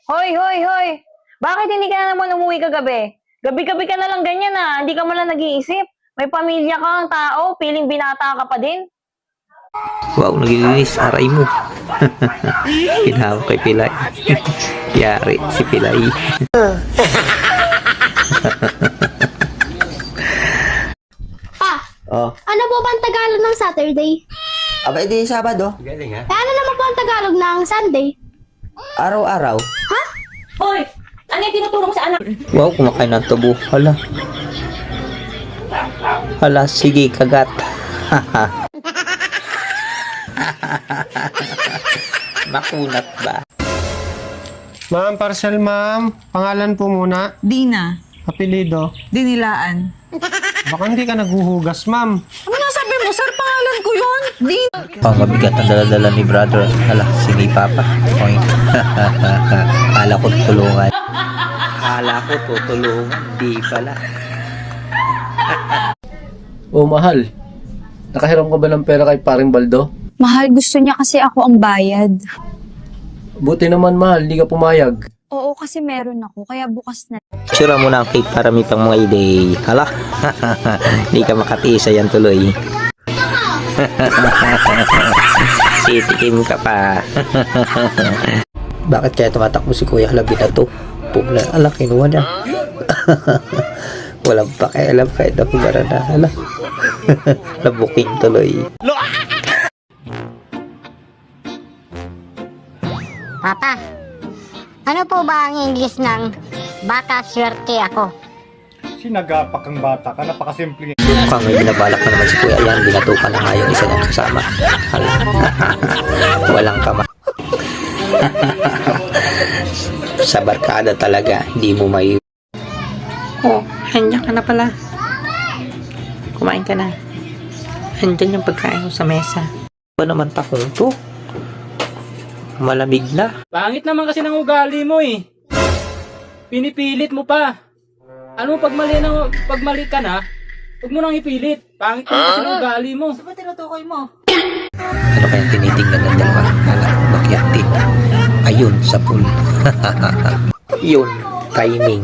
Hoy, hoy, hoy! Bakit hindi ka na naman umuwi kagabi? Gabi-gabi ka na lang ganyan hindi ka man lang nag-iisip. May pamilya kang tao, piling binata ka pa din. Wow, naglilinis, aray mo. Pinahaw kay Pilay. Yari si Pilay. Pa, Oh, ano po ba ang Tagalog ng Saturday? abay di Sabado. Eh, ano naman po ang Tagalog ng Sunday? Araw-araw. Hoy! Ano yung tinuturo mo sa anak? Wow, kumakain ng tubo. Hala. Hala, sige, kagat. Makunat ba? Ma'am, parcel ma'am. Pangalan po muna. Dina, Apelido. dinilaan. Baka hindi ka naguhugas, ma'am. Ano nasabi mo, sir? Pangalan ko yun. Dina. Pang mabigat ang daladala ni brother. Hala, sige papa. Point. Kala ko tutulungan. Kala ko tutulungan. Di pala. Oh, mahal. Nakahiram ka ba ng pera kay paring Baldo? Mahal, gusto niya kasi ako ang bayad. Buti naman, mahal. Hindi ka pumayag. Oo, kasi meron ako, kaya bukas na. Sira mo na ang cake para may pang mga ide. Hala. Di ka makatiisa yan tuloy. Sitikim ka pa. Bakit kaya tumatakbo si Kuya Halabi na to? Pumla, ala, kinuha na. Walang pakialam kahit ako gara na. Ala. Labuking tuloy. Papa, ano po ba ang English ng baka swerte ako? Sinagapak ang bata ka, napakasimple. Mukhang may binabalak na naman si Kuya yan. Binatukan na nga yung isa niyang kasama. Hala. Walang kama. Sa barkada talaga, hindi mo may... Oh, andyan ka na pala. Kumain ka na. Andyan yung pagkain mo sa mesa. Ba naman takong to? Malamig na. Pangit naman kasi ng ugali mo eh. Pinipilit mo pa. Ano pag mali ka na, huwag mo nang ipilit. Pangit naman kasi ng ugali mo. Ba't tinutukoy mo? Ano kayang tinitingnan ng dalawa? Hala, bakyat din. Ayun, sa pool. Yun, timing.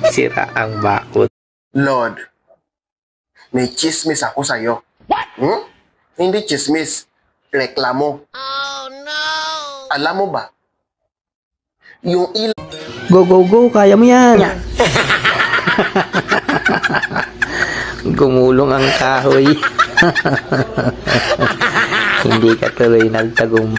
Sira ang bakod. Lord, may chismis ako sa'yo. Hmm? Hindi chismis. Reklamo. Oh, no! Alam mo ba? Yung Go, go, go! Kaya mo yan! Gumulong ang kahoy. Hindi ka tuloy nagtagong.